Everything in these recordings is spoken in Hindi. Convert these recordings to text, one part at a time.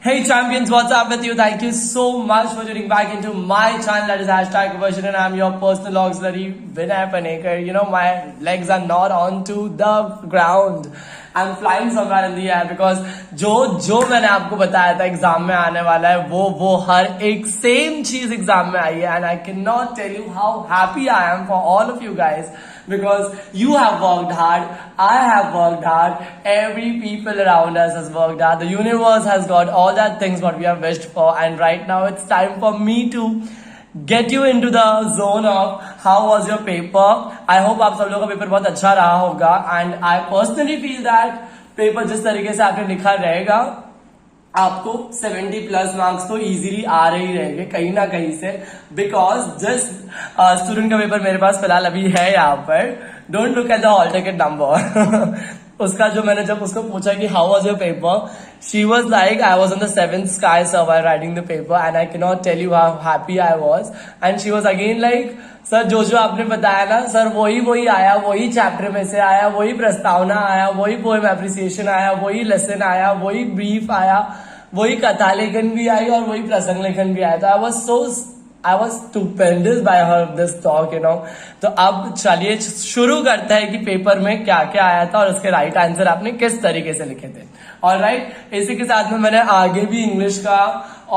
Hey champions, what's up with you? Thank you so much for tuning back into my channel, that is hashtag version, and I'm your personal auxiliary Vinay Panekar. You know, my legs are not onto the ground. I'm flying somewhere in the air because जो मैंने आपको बताया था एग्जाम में आने वाला है वो हर एक सेम चीज एग्जाम में आई है and I cannot tell you how happy I am for all of you guys because you have worked hard, I have worked hard, every people around us has worked hard, the universe has got all that things what we have wished for, and right now it's time for me to get you into the zone of how was your paper. I hope आप सब लोगों का पेपर बहुत अच्छा रहा होगा and I personally feel that paper जिस तरीके से आपने लिखा रहेगा आपको 70 प्लस मार्क्स तो इजीली आ रहे रहेंगे कहीं ना कहीं से, बिकॉज जिस स्टूडेंट का पेपर मेरे पास फिलहाल अभी है यहाँ पर, don't look at the hall ticket number उसका जो मैंने जब उसको पूछा कि how was your paper, she was like I was on the 7th sky sir while writing the paper and I can not tell you how happy I was, and she was again like sir जो आपने बताया ना सर वही आया, वही चैप्टर में से आया, वही प्रस्तावना आया, वही पोएम एप्रिसिएशन आया, वही लेसन आया, वही ब्रीफ आया, वही कथा लेखन भी आई और वही प्रसंग लेखन भी आया. तो I was stupendous by her this talk, you know. तो अब चलिए शुरू करते हैं कि पेपर में क्या क्या आया था और उसके राइट आंसर आपने किस तरीके से लिखे थे. और राइट, इसी के साथ में मैंने आगे भी इंग्लिश का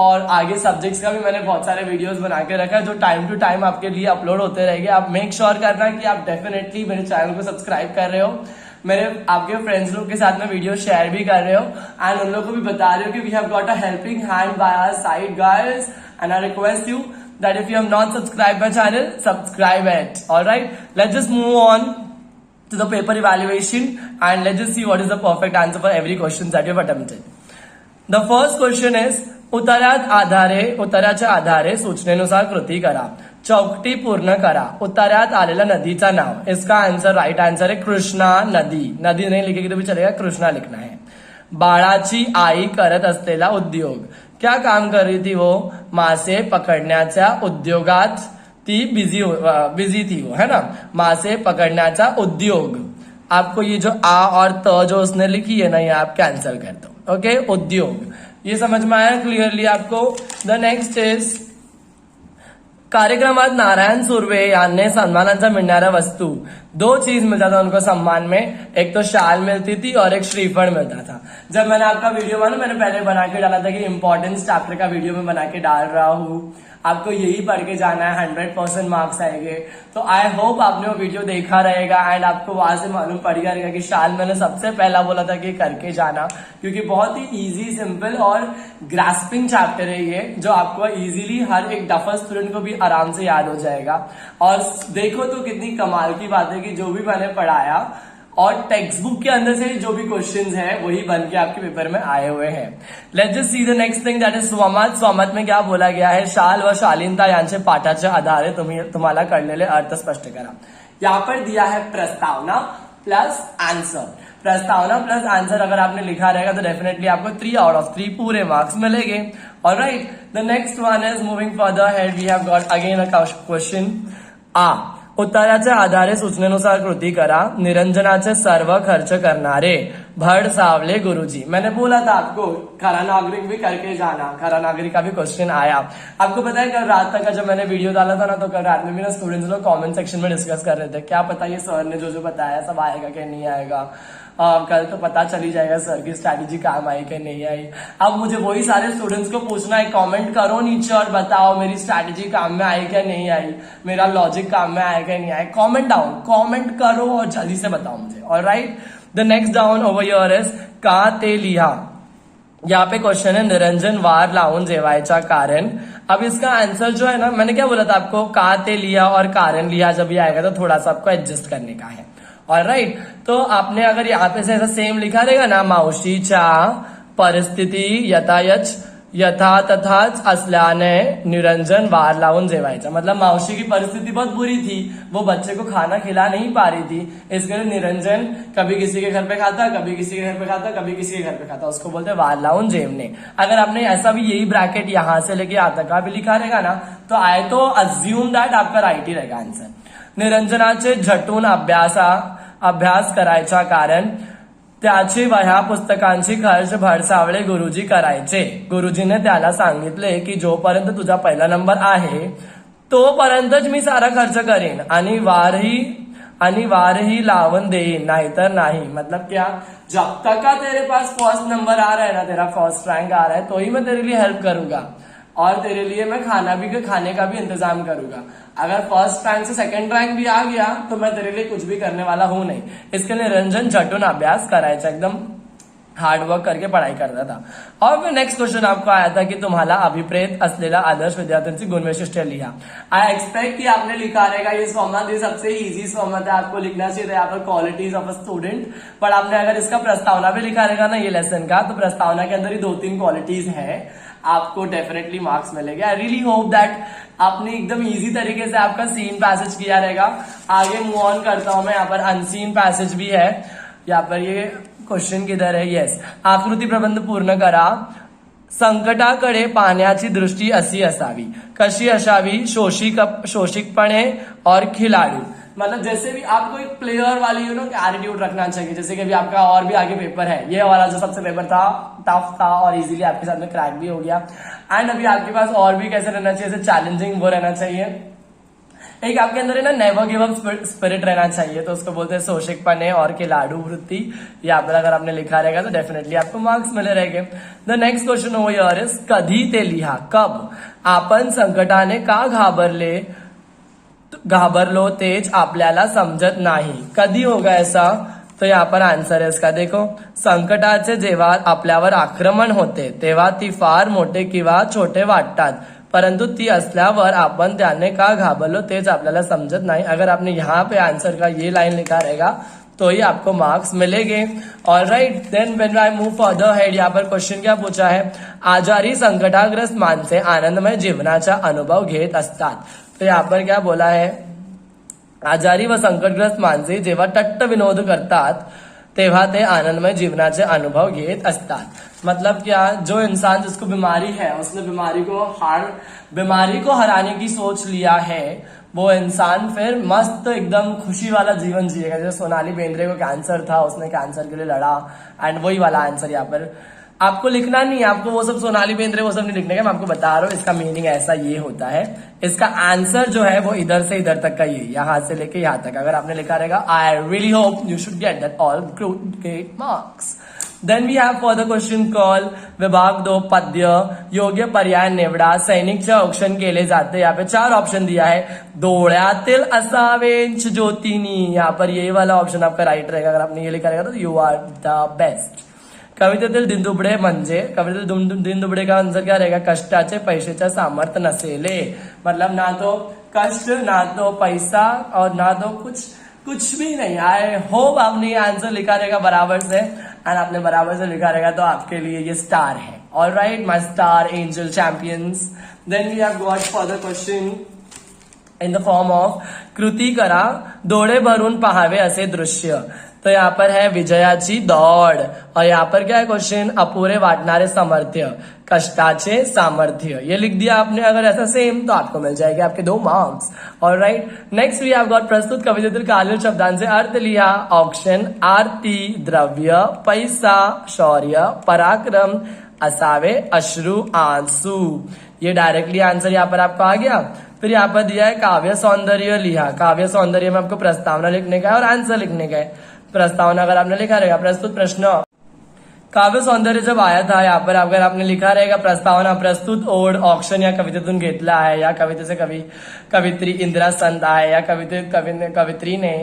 और आगे सब्जेक्ट्स का भी मैंने बहुत सारे वीडियोस बना के रखा है जो टाइम टू टाइम आपके लिए अपलोड होते रहेंगे. आप मेक श्योर करना कि आप डेफिनेटली मेरे चैनल को सब्सक्राइब कर रहे हो, मेरे आपके फ्रेंड्स लोग के साथ में वीडियो शेयर भी कर रहे हो एंड उन लोगों को भी बता रहे हो कि we have got a helping hand by our side guys, and I request you that if you have not subscribed my channel, subscribe it. Alright, let's just move on to the paper evaluation and let's just see what is the perfect answer for every question that you have attempted. The first question is उत्तराच्या आधारे सूचनेनुसार कृती करा, चौकटी पूर्ण करा, उत्तरात आलेल्या नदीचा नाव. इसका आंसर राइट आंसर है कृष्णा नदी. नदी नहीं लिखेगी तो भी चलेगा, कृष्णा लिखना है. बाळाची आई करत असलेला उद्योग, क्या काम कर रही थी वो, मासे पकडण्याच्या उद्योगात ती बिजी थी वो, है ना. मासे पकड़ण्याचा उद्योग, आपको ये जो आ और त जो उसने लिखी है ना ये आप कैंसिल कर दो. ओके, उद्योग, ये समझ में आया क्लियरली आपको. द नेक्स्ट इज कार्यक्रमात नारायण सुर्वे यांनी सन्मानाचा मिळणाऱ्या वस्तू, दो चीज मिलता था उनको सम्मान में, एक तो शाल मिलती थी और एक श्रीफल मिलता था. जब मैंने आपका वीडियो मैंने पहले बना के डाला था कि इंपॉर्टेंस चैप्टर का वीडियो में बना के डाल रहा हूँ, आपको यही पढ़ के जाना है, 100% मार्क्स आएंगे. तो आई होप आपने वो वीडियो देखा रहेगा एंड आपको वहां से मालूम पड़ गया रहेगा कि शाल मैंने सबसे पहला बोला था कि करके जाना, क्योंकि बहुत ही इजी, सिंपल और ग्रास्पिंग चैप्टर है ये, जो आपको इजीली हर एक डफर स्टूडेंट को भी आराम से याद हो जाएगा. और देखो तो कितनी कमाल की बात है कि जो भी मैंने पढ़ाया और टेक्स्ट बुक के अंदर से जो भी क्वेश्चंस हैं वही बन के आपके पेपर में आए हुए हैं. Let's just see the next thing, that is स्वमत. स्वमत में क्या बोला गया है, शाल व शालीनता यांचे पाठाच्या आधारे तुम्हाला कळलेले अर्थ स्पष्ट करा. यहाँ पर दिया है प्रस्तावना प्लस आंसर. प्रस्तावना प्लस आंसर अगर आपने लिखा रहेगा तो डेफिनेटली आपको 3 आउट ऑफ 3 पूरे मार्क्स मिलेंगे. Alright, the next one is moving further head, we have got again a question. उत्तराच्या आधारे सूचनेनुसार कृती करा, निरंजनाचे सर्व खर्च करणारे भड सावले गुरुजी. मैंने बोला था आपको खरा नागरिक भी करके जाना, खरा नागरिक का भी क्वेश्चन आया. आपको पता है कल रात तक का जब मैंने वीडियो डाला था ना, तो कल रात में भी ना स्टूडेंट्स लोग कमेंट सेक्शन में डिस्कस कर रहे थे क्या पता ये सर ने जो बताया सब आएगा कि नहीं आएगा. कल तो पता चली जाएगा सर की स्ट्रैटेजी काम आई कि नहीं आई. अब मुझे वही सारे स्टूडेंट्स को पूछना है, कमेंट करो नीचे और बताओ मेरी स्ट्रैटेजी काम में आई क्या नहीं आई, मेरा लॉजिक काम में आया क्या नहीं आया. कमेंट डाउन, कमेंट करो और जल्दी से बताओ मुझे. Alright, the next down over here is का ते लिहा. यहाँ पे क्वेश्चन है निरंजन वार लावून जेवायचा कारण. अब इसका आंसर जो है ना, मैंने क्या बोला था आपको, का ते लिहा और कारण लिहा जब ये आएगा तो थोड़ा सा आपको एडजस्ट करने का है. ऑलराइट, तो आपने अगर यहाँ पे से ऐसा सेम लिखा रहेगा ना, मावशीच्या परिस्थिती यथा तथाच असल्याने निरंजन वार लावून जेवायचा. मतलब मावशी की परिस्थिति बहुत बुरी थी, वो बच्चे को खाना खिला नहीं पा रही थी, इसके लिए निरंजन कभी किसी के घर पे खाता, कभी किसी के घर पे खाता, कभी किसी के घर पे खाता, उसको बोलते वार लावून जेवणे. अगर आपने ऐसा भी यही ब्रैकेट यहां से लेके आता का भी लिखा रहेगा ना, तो आए तो अज्यूम दैट आपका राइट ही रहेगा आंसर. निरंजनाचे झटून अभ्यास करायचा कारण, त्याची वह्या पुस्तकांची खर्च भरसावळे गुरुजी करायचे. गुरुजीने त्याला सांगितले की जोपर्यंत तुझा पहिला नंबर आहे तोपर्यंतच मी सारा खर्च करेन आणि वारही लावून देईन, नाहीतर नाही. मतलब क्या, जब तक का तेरे पास फर्स्ट नंबर आ रहा है ना, तेरा फर्स्ट रैंक आ रहा है, तो ही मैं तेरे लिए हेल्प करूंगा और तेरे लिए मैं खाने का भी इंतजाम करूंगा. अगर फर्स्ट रैंक से सेकंड रैंक भी आ गया तो मैं तेरे लिए कुछ भी करने वाला हूं नहीं. इसके लिए रंजन झटून अभ्यास करायचा, एकदम हार्डवर्क करके पढ़ाई करता था. और फिर नेक्स्ट क्वेश्चन आपको आया था कि तुम्हाला अभिप्रेत असलेला आदर्श विद्यार्थ्यांची गुणवैशिष्ट्य लिहा. आई एक्सपेक्ट कि आपने लिखा रहेगा ये फॉर्मेट, ये सबसे इजी फॉर्मेट है, आपको लिखना चाहिए था यहाँ पर क्वालिटीज ऑफ अ स्टूडेंट. पर आपने अगर इसका प्रस्तावना भी लिखा रहेगा ना ये लेसन का, तो प्रस्तावना के अंदर ही 2-3 क्वालिटीज है, आपको डेफिनेटली मार्क्स मिलेंगे. आई रियली होप दैट आपने एकदम इजी तरीके से आपका सीन पैसेज किया रहेगा. आगे मूव ऑन करता हूं मैं. यहाँ पर अनसीन पैसेज भी है. यहाँ पर ये क्वेश्चन किधर है, येस. आकृती प्रबंध पूर्ण करा. संकटाकडे पाहण्याची दृष्टी अशी असावी. कशी असावी? शोषिकपणे और खिलाडू. मतलब जैसे भी आपको एक प्लेयर वाली एटीट्यूड रखना चाहिए. जैसे कि अभी आपका और भी आगे पेपर है, ये वाला जो सबसे पेपर था टफ था और इजीली आपके साथ में क्रैक भी हो गया. एंड अभी आपके पास और भी कैसे रहना चाहिए, चैलेंजिंग वो रहना चाहिए. एक आपके अंदर है ना नेवर गिव अप स्पिरिट रहना चाहिए, तो उसको बोलते हैं शोषिकपणे और खिलाडू वृत्ति. यहाँ पर अगर आपने लिखा रहेगा तो डेफिनेटली आपको मार्क्स मिले रहेंगे. The next question over here is कधी ते लिहा. कब आपण संकटाने का घाबरलो तेच आपल्याला समजत नाही. कधी होगा ऐसा, तो यहाँ पर आन्सर है इसका. देखो, संकटाचे जेव्हा आपल्यावर आक्रमण होते तेव्हा ती फार मोठे किंवा छोटे वाटतात, परंतु ती असल्यावर आपण त्याने का घाबरलो तेच आपल्याला समजत नाही. अगर आपने यहाँ पे आंसर का ये लाइन लिखा रहेगा तो ही आपको मार्क्स मिलेंगे. Alright, then when I move further head, यहाँ पर क्वेश्चन क्या पूछा है, आजारी संकटाग्रस्त माणसे आनंदमय जीवनाचा अनुभव घेत असतात. तो यहाँ पर क्या बोला है, आजारी व संकटग्रस्त माणसे जेव्हा टट्ट विनोद करतात तेव्हा ते आनंदमय जीवनाचे अनुभव घेत असतात. मतलब क्या, जो इंसान जिसको बीमारी है उसने बीमारी को हराने की सोच लिया है, वो इंसान फिर मस्त एकदम खुशी वाला जीवन जिएगा. जैसे सोनाली बेंद्रे को कैंसर था, उसने कैंसर के लिए लड़ा. एंड वही वाला आंसर यहाँ पर आपको लिखना नहीं है. आपको वो सब सोनाली बेंद्रे वो सब नहीं लिखने का, मैं आपको बता रहा हूँ इसका मीनिंग ऐसा ये होता है. इसका आंसर जो है वो इधर से इधर तक का ये, यहाँ से लेके यहाँ तक अगर आपने लिखा रहेगा, I really hope you should get that all great marks. Then we have for the question call विभाग 2 पद्य. योग्य पर्याय निवडा. सैनिकचे औक्षण केले जाते. यहाँ पे 4 ऑप्शन दिया है. डोळ्यातील असावेंच ज्योतिनी, यहाँ पर ये वाला ऑप्शन आपका राइट रहेगा. अगर आपने ये लिखा रहेगा तो यू आर द बेस्ट. कवितेतील दिनदुबळे म्हणजे, कवितेतील दिनदुबळे का आंसर क्या रहेगा, कष्टाचे पैशाच्या सामर्थ्य नसेले. मतलब ना तो कष्ट, ना तो पैसा और ना तो कुछ भी नहीं. आई होप आपने ये आंसर लिखा रहेगा बराबर से, एंड आपने बराबर से लिखा रहेगा तो आपके लिए ये स्टार है. Alright, my star angel champions. Then we have got for the question in the form of कृती करा. डोळे भरून पाहावे असे दृश्य. तो यहाँ पर है विजयाची दौड़. और यहाँ पर क्या है क्वेश्चन, अपुरे वाटणारे सामर्थ्य, कष्टाचे सामर्थ्य. ये लिख दिया आपने अगर ऐसा सेम, तो आपको मिल जाएंगे आपके 2 marks. Alright, next we have got प्रस्तुत कवितेतील खालील शब्दांचे अर्थ लिहा. ऑप्शन, आरती, द्रव्य, पैसा, शौर्य, पराक्रम, असावे, अश्रु, आंसू. ये डायरेक्टली आंसर यहाँ पर आपको आ गया. फिर यहाँ पर दिया है काव्य सौंदर्य लिहा. काव्य सौंदर्य में आपको प्रस्तावना लिखने का है और आंसर लिखने का है. प्रस्तावना अगर आपने लिखा रहेगा, प्रस्तुत प्रश्न. काव्य सौंदर्य जब आया था यहाँ पर अगर आपने लिखा रहेगा प्रस्तावना, प्रस्तुत ओढ ऑप्शन या कवितेतून घेतला आहे, या कवितेचे कवित्री इंदिरा संत आहे, या कवित्रीने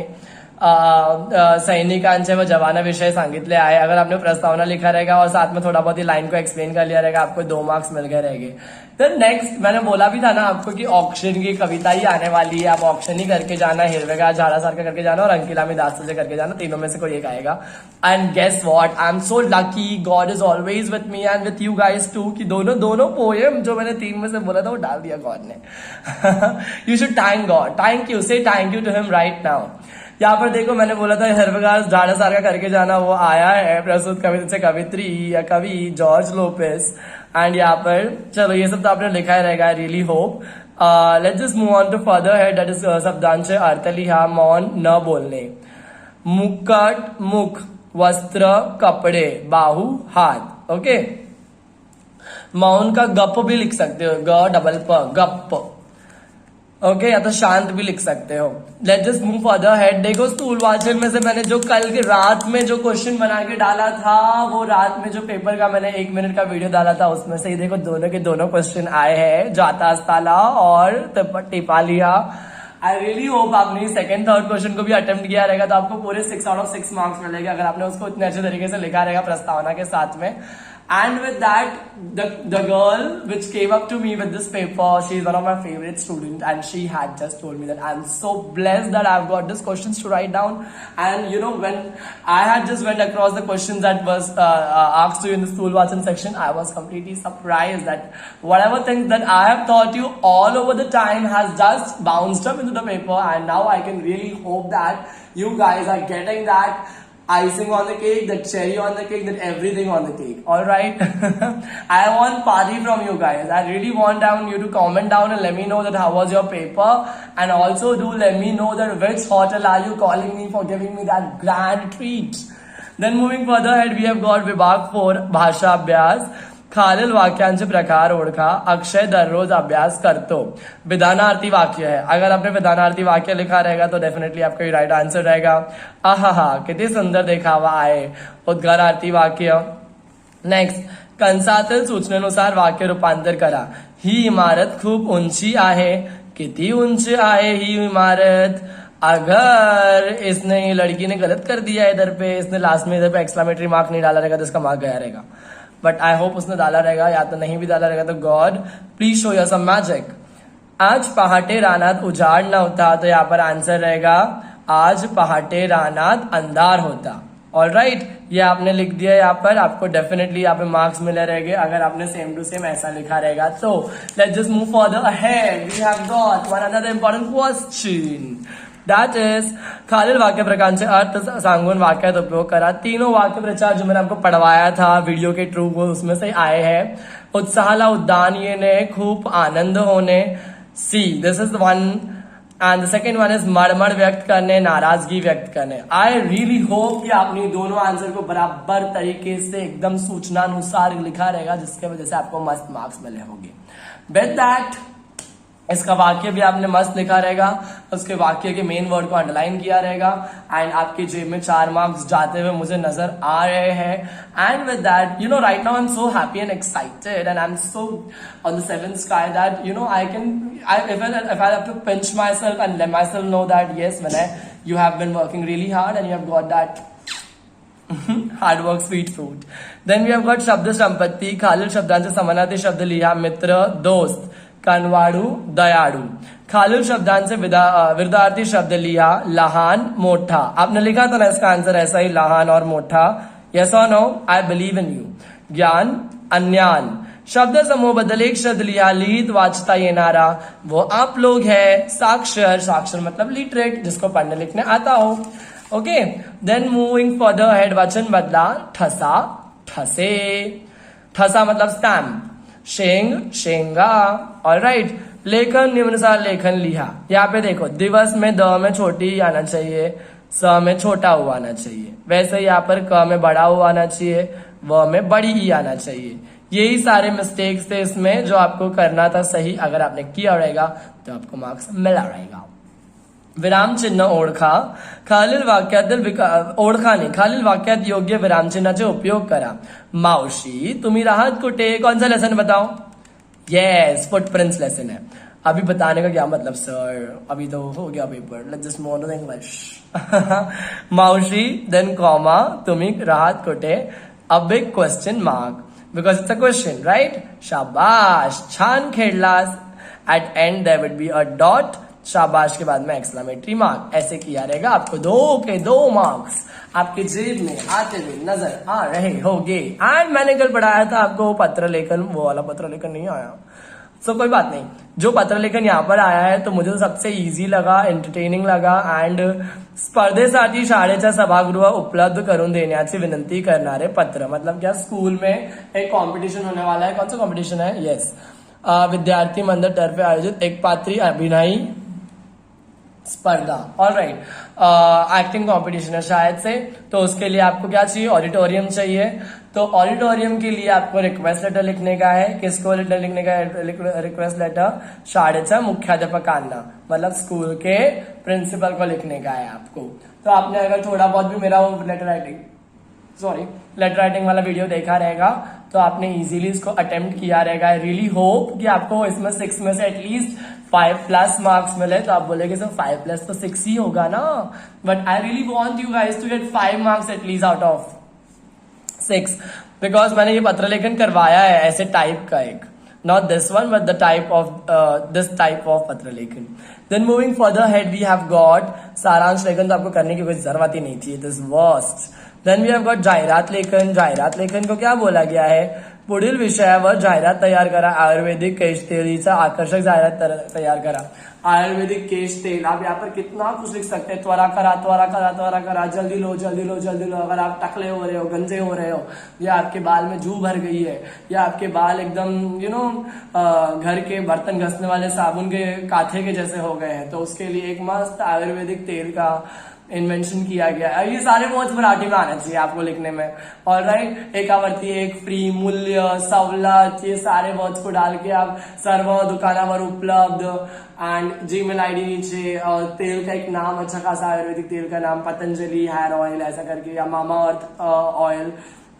सैनिकांचे व जवानाविषयी सांगितले आहे. अगर आपने प्रस्तावना लिखा रहेगा और साथ में थोड़ा बहुत ही लाइन को एक्सप्लेन कर लिया रहेगा, आपको 2 मार्क्स मिल गए रहेंगे. फिर नेक्स्ट मैंने बोला भी था ना आपको कि ऑप्शन की कविता ही आने वाली है. आप ऑप्शन ही करके जाना, हिरवेगार झाडासारखं करके जाना और अंकिला मी दास से करके जाना. तीनों में से कोई एक आएगा. And guess what, I am so lucky, God is always with me and with you guys too, कि दोनों पोएम जो मैंने 3 में से बोला था वो डाल दिया गॉड ने. You should thank God. Thank you, say thank you to him right now. यहाँ पर देखो मैंने बोला था हिरवेगार झाडासारखा करके जाना, वो आया है प्रस्तुत कविता कवित्री या कवि जॉर्ज लोपेस. एंड यहाँ पर चलो ये सब तो आपने लिखा ही रहेगा. I really hope. Let's just move on to further head. That is शब्दांचे अर्थ लिहा. मौन, न बोलणे. मुकट, मुख, वस्त्र, कपड़े, बाहु, हाथ. ओके, मौन का गप भी लिख सकते हो, ग डबल प, गप. ओके, या तो शांत भी लिख सकते हो. Let's just move further head. देखो स्टूल वाचन में से मैंने जो कल की रात में जो क्वेश्चन बना के डाला था, वो रात में जो पेपर का मैंने 1 मिनट का वीडियो डाला था, उसमें से ही देखो दोनों के दोनों क्वेश्चन आए हैं, जाता अस्ताला और टिपालिया. आई रियली होप आपने सेकंड थर्ड क्वेश्चन को भी अटेम्प्ट किया रहेगा, तो आपको पूरे 6 out of 6 मार्क्स मिलेंगे अगर आपने उसको इतने अच्छे तरीके से लिखा रहेगा प्रस्तावना के साथ में. And with that, the girl which came up to me with this paper, she's one of my favorite students, and she had just told me that I'm so blessed that I've got these questions to write down. And you know, when I had just went across the questions that was asked to you in the Stool Vachan section, I was completely surprised that whatever things that I have taught you all over the time has just bounced up into the paper, and now I can really hope that you guys are getting that icing on the cake, that cherry on the cake, that everything on the cake. Alright? I want party from you guys. I really want you to comment down and let me know that how was your paper, and also do let me know that which hotel are you calling me for giving me that grand treat. Then moving further ahead, we have got Vibhag 4 भाषा अभ्यास. खालील वाक्यांचे प्रकार ओळखा. अक्षय दररोज अभ्यास करतो. विधानार्थी वाक्य है. अगर आपने विधानार्थी वाक्य लिखा रहेगा तो डेफिनेटली आपका राइट आंसर रहेगा. आहा, किती सुंदर देखावा आहे. उद्गारार्थी वाक्य. नेक्स्ट, कंसातील सूचनेनुसार वाक्य रूपांतर करा. ही इमारत खूप उंची आहे. किती उंच आहे ही इमारत. अगर इसने लड़की ने गलत कर दिया इधर पे, इसने लास्ट में इधर पे एक्सक्लेमेटरी मार्क नहीं डाला रहेगा तो इसका मार्क गया रहेगा. बट आई होप उसने डाला रहेगा, या तो नहीं भी डाला रहेगा तो God please show your some magic. आज पहाटे रानात उजाड़ नव्हता, तो यहाँ पर आंसर रहेगा आज पहाटे रानात अंधार होता. ऑलराइट, ये आपने लिख दिया यहाँ पर, आपको डेफिनेटली यहाँ पे मार्क्स मिले रहेंगे अगर आपने सेम टू सेम ऐसा लिखा रहेगा. तो let's just move further ahead. We have got one another important question. That is खालील वाक्य प्रकारांचे अर्थ सांगून वाक्यात उपयोग करा. तीनों वाक्य प्रचार जो मैंने आपको पढ़वाया था वीडियो के थ्रू, वो उसमें से आए हैं. उत्साहाला उद्यान येणे, खूप आनंद होणे. See, this is one. And the second one is मड़मड़ व्यक्त करने, नाराजगी व्यक्त करने. आई रियली होप कि आपने दोनों आंसर को बराबर तरीके से एकदम सूचनानुसार लिखा रहेगा, जिसके वजह से आपको मस्त मार्क्स मिले होंगे. विद दैट, इसका वाक्य भी आपने मस्त लिखा रहेगा, उसके वाक्य के मेन वर्ड को अंडरलाइन किया रहेगा, एंड आपके जेब में 4 मार्क्स जाते हुए मुझे नजर आ रहे हैं. And with that, you know, right now I am so happy and excited, and I am so on the 7th sky that, you know, if I have to pinch myself and let myself know that yes, you have been working really hard and you have got that hard work sweet fruit. Then we have got शब्द संपत्ती. खालील शब्दांचे समानार्थी शब्द लिहा. मित्र, दोस्त, कनवाडू, दयाळू. खालील शब्दांचे विरुद्धार्थी शब्द लिहा. लहान, मोठा. आपने लिखा था ना इसका आंसर ऐसा ही, लहान और मोठा. यस और no? I believe in you. ज्ञान, अज्ञान. शब्द समूह बदल एक शब्द लिहा. लिहित वाचता येणारा, वो आप लोग है. साक्षर, साक्षर मतलब लिटरेट, जिसको पढ़ने लिखने आता हो. Okay, then moving further head, वचन बदला. ठसा, ठसे. ठसा मतलब स्टैम्प. शेंग, शेंगा. ऑलराइट. लेखन, निम्नानुसार लेखन लिहा. यहाँ पे देखो, दिवस में द में छोटी आना चाहिए, स में छोटा हुआ आना चाहिए. वैसे यहाँ पर क में बड़ा हुआ आना चाहिए, व में बड़ी ही आना चाहिए. यही सारे मिस्टेक्स थे इसमें जो आपको करना था सही. अगर आपने किया रहेगा तो आपको मार्क्स मिला रहेगा. विराम चिन्ह ओळखा. खालील वाक्यातील ओळखा नाही, खालील वाक्यात योग्य विराम चिन्हाचे उपयोग करा. मावशी, तुम्ही राहत कुठे? कौन सा लेसन बताओ? यस, फुटप्रिंट्स लेसन है. अभी बताने का क्या मतलब सर, अभी तो हो गया paper. Let's just move on to the English. मावशी, देन कॉमा, तुम्ही राहत कुठे, a big question mark, because it's a question, right? शाबाश, छान खेळलास. At end there would be a dot. शाबाश के बाद में एक्सक्लेमेटरी मार्क. ऐसे किया रहेगा. आपको 2 के 2 मार्क्स आपके जेब में आते हुए नजर आ रहे होंगे. एंड मैंने कल पढ़ाया था आपको पत्र लेखन, वो वाला पत्र लेखन नहीं आया. सो कोई बात नहीं, जो पत्र लेखन यहाँ पर आया है तो मुझे तो सबसे इजी लगा, एंटरटेनिंग लगा. एंड स्पर्धेसाठी शाळेच्या सभागृह उपलब्ध करून देण्याची विनंती करणारे पत्र. मतलब क्या, स्कूल में एक कॉम्पिटिशन होने वाला है. कौन सा कॉम्पिटिशन है? यस, विद्यार्थी मंडळ तर्फे आयोजित एक पात्री अभिनय स्पर्धा। ऑल राइट, एक्टिंग कंपटीशन है शायद से, तो उसके लिए आपको क्या चाहिए, ऑडिटोरियम चाहिए। तो ऑडिटोरियम के लिए आपको रिक्वेस्ट लेटर लिखने का है। किसको लेटर लिखने का है? रिक्वेस्ट लेटर शाळेच्या मुख्याध्यापकांना, मतलब स्कूल के प्रिंसिपल को लिखने का है आपको। तो आपने अगर थोड़ा बहुत भी मेरा लेटर राइटिंग वाला वीडियो देखा रहेगा तो आपने इजीली इसको अटेम्प्ट किया रहेगा। आई रियली होप कि आपको इसमें 6 में से एटलीस्ट 5+ मार्क्स मिले। तो आप बोलेगे सर 5+ तो 6 ही होगा ना, but I really want you guys to get 5 marks at least out of 6, because मैंने ये पत्र लेखन करवाया है ऐसे टाइप का एक, not this one but the type of this type of पत्र लेखन। Then moving further ahead we have got सारांश लेखन, तो आपको करने की कोई जरूरत ही नहीं थी, it is worst। Then we have got जाहिरात लेखन। जाहिरात लेखन को क्या बोला गया है, पुढील विषयावर जाहिरात तयार करा, आयुर्वेदिक केश तेलीचा आकर्षक जाहिरात तैयार करा। आयुर्वेदिक केश तेल, आप यहाँ पर कितना कुछ लिख सकते हैं, त्वरा करा त्वरा करा त्वरा करा, जल्दी लो जल्दी लो जल्दी लो। अगर आप टकले हो रहे हो, गंजे हो रहे हो, या आपके बाल में जू भर गई है, या आपके बाल एकदम घर के बर्तन घसने वाले साबुन के काथे के जैसे हो गए हैं, तो उसके लिए एक मस्त आयुर्वेदिक तेल का इन्वेंशन किया गया है। ये सारे वर्ड्स मराठी में आना चाहिए आपको लिखने में। ऑलराइट, एक आवर्ती, एक फ्री, मूल्य, सवलत, ये सारे वर्ड्स को डाल के आप सर्व दुकानावर उपलब्ध एंड जीमेल आईडी नीचे, और तेल का एक नाम अच्छा खासा आयुर्वेदिक तेल का नाम, पतंजलि हेयर ऑयल ऐसा करके, या मामा अर्थ ऑयल,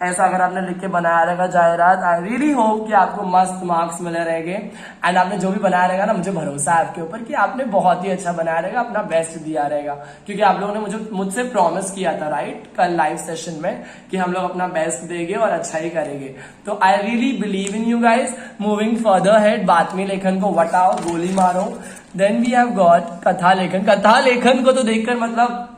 ऐसा अगर आपने लिख के बनाया रहेगा जाहिरात, आई रियली होप कि आपको मस्त मार्क्स मिले रहेंगे। एंड आपने जो भी बनाया रहेगा ना, मुझे भरोसा है आपके ऊपर कि आपने बहुत ही अच्छा बनाया रहेगा, अपना बेस्ट दिया रहेगा, क्योंकि आप लोगों ने मुझसे प्रॉमिस किया था राइट कल लाइव सेशन में कि हम लोग अपना बेस्ट देंगे और अच्छा ही करेंगे। तो I really believe in you guys. Moving further head, बातमी लेखन को वटाओ, गोली मारो। देन वी हैव गॉट कथा लेखन। कथा लेखन को तो देखकर मतलब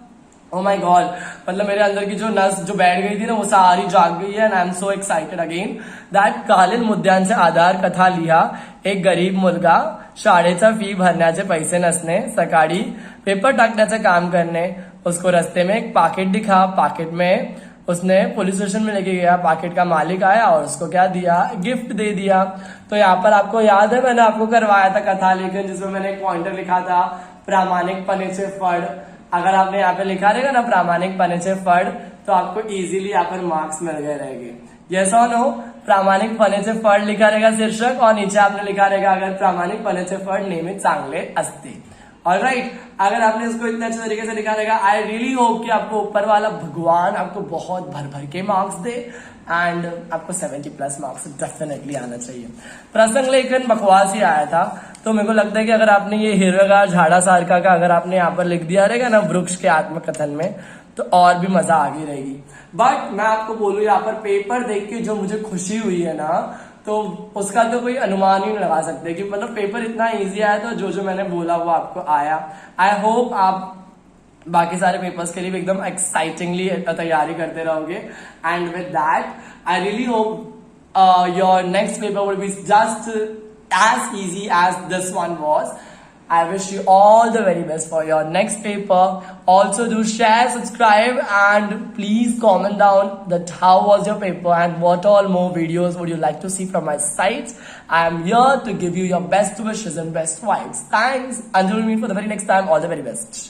ओ माय गॉड, मतलब मेरे अंदर की जो नस जो बैठ गई थी ना, वो सारी जाग गई है। And I am so excited again that कालीन मुद्द्यांचे आधार कथा लिहा। एक गरीब मुलगा शाळेचा फी भरण्याचे पैसे नसणे, सकाळी पेपर टाकण्याचे काम करने, उसको रस्ते में एक पाकिट दिखा, पाकिट में उसने पुलिस स्टेशन में लेके गया, पाकिट का मालिक आया और उसको क्या दिया, गिफ्ट दे दिया। तो यहाँ पर आपको याद है मैंने आपको करवाया था कथा लेखन, जिसमें मैंने एक पॉइंटर लिखा था, प्रामाणिकपणेचे फळ। अगर आपने यहाँ पे लिखा रहेगा ना प्रामाणिकपणेचे फळ, तो आपको इजीली यहाँ पर मार्क्स मिल गए रहेंगे। यस और नो, प्रामाणिकपणेचे फळ लिखा रहेगा शीर्षक, और नीचे आपने लिखा रहेगा अगर प्रामाणिकपणेचे फळ नेहमी चांगले असते। ऑलराइट, अगर आपने इसको इतने अच्छे तरीके से लिखा रहेगा, आई रियली होप कि आपको ऊपर वाला भगवान आपको बहुत भर भर के मार्क्स दे एंड आपको 70+ मार्क्स डेफिनेटली आना चाहिए। प्रसंग लेखन बकवास ही आया था, तो मेरे को लगता है कि अगर आपने ये हिरवेगार झाड़ा सारका का अगर आपने यहाँ पर लिख दिया रहेगा ना वृक्ष के आत्मकथन में, तो और भी मजा आगे रहेगी। बट मैं आपको बोलूं, यहाँ पर पेपर देख के जो मुझे खुशी हुई है ना, तो उसका तो कोई अनुमान ही नहीं लगा सकते कि मतलब पेपर इतना इजी आया, तो जो जो मैंने बोला वो आपको आया। आई होप आप बाकी सारे पेपर्स के लिए भी एकदम एक्साइटिंगली तैयारी करते रहोगे। And with that I really hope your next paper will be just as easy as this one was. I wish you all the very best for your next paper. Also do share, subscribe and please comment down that how was your paper and what all more videos would you like to see from my site. I am here to give you your best wishes and best vibes. Thanks. Until we meet for the very next time, all the very best.